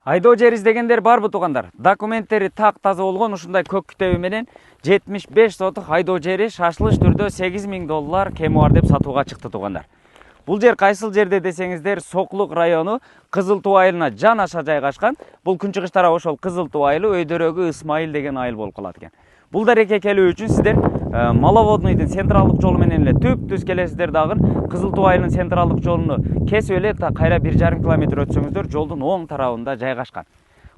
Айдоо жер издегендер барбы туугандар? Документтери так таза болгон ушундай көк китеби менен 75 сотук айдоо жери шашылыш түрдө $8.000 кеми бар деп сатууга чыкты туугандар. Бул жер кайсыл жерде десеңиздер, Соклук району Кызыл Туу айылына жан аша жайгашкан. Бул күнчыгыш тарап ошол Кызыл Туу айылы өйдөрөгү Ысмайыл деген айыл болуп калат экен. Бул дарекке келүү үчүн сиздер Маловодныйдын централдык жолу менен эле түп-түз келесиздер дагы Кызыл Туу айылынын централдык жолуну кесип эле кайра 1,5 километр өтсөңүздөр жолдун оң тарабында жайгашкан.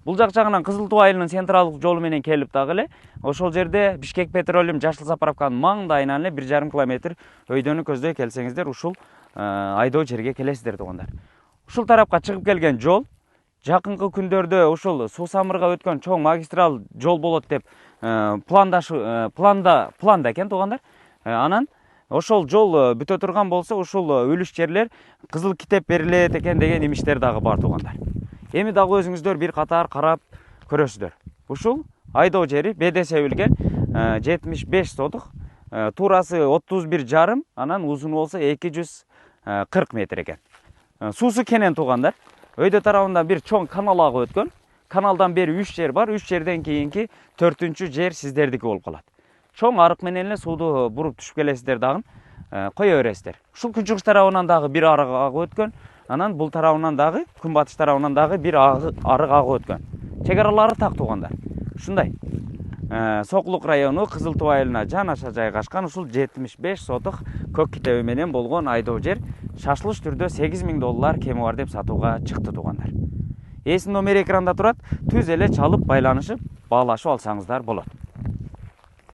Бул жак жагынан Кызыл Туу айылынын централдык жолу менен келип дагы эле ошол жерде Бишкек Петролиум Жашыл заправканын маңдайынан эле 1,5 километр өйдөнү көздөй келсеңиздер ушул айдоо жерге келесиздер туугандар. Ушул тарапка чыгып келген жол жакынкы күндөрдө ушул суу самырга өткөн чоң магистрал жол болот деп планда экен туугандар. Анан ошол жол бүтө турган болсо ушул үлүш жерлер кызыл китеп берилет экен деген имиштер дагы бар туугандар. Эми дагы өзүңүздөр бир катар карап көрөсүздөр. Ушул айдоо жери беде себилген 75 сотук, туурасы 31,5, анан узуну болсо 240 метр экен. Суусу кенен туугандар. Өйдө тарабында бир чоң канал агып өткөн. Каналдан бери 3 жер бар. 3 жерден кийинки 4-чү жер сиздердики болуп калат. Чоң арык менен эле сууду буруп түшүп келесиздер дагы кое бересиздер. Ушул күнчүгүш тарабынан дагы бир арык агып өткөн. Анан бул тарабынан дагы, күнбатыш тарабынан дагы бир арык агып өткөн. Чек аралары так туугандар. Ушундай. Соклук району Кызыл Туу айылына жан аша жайгашкан ушул 75 сотук көк китеби менен болгон айдоо жер шашылыш түрдө $8.000 кеми бар деп сатууга чыкты туугандар. Эсин номери экранда турат, түз эле чалып байланышып, баалашып алсаңыздар болот.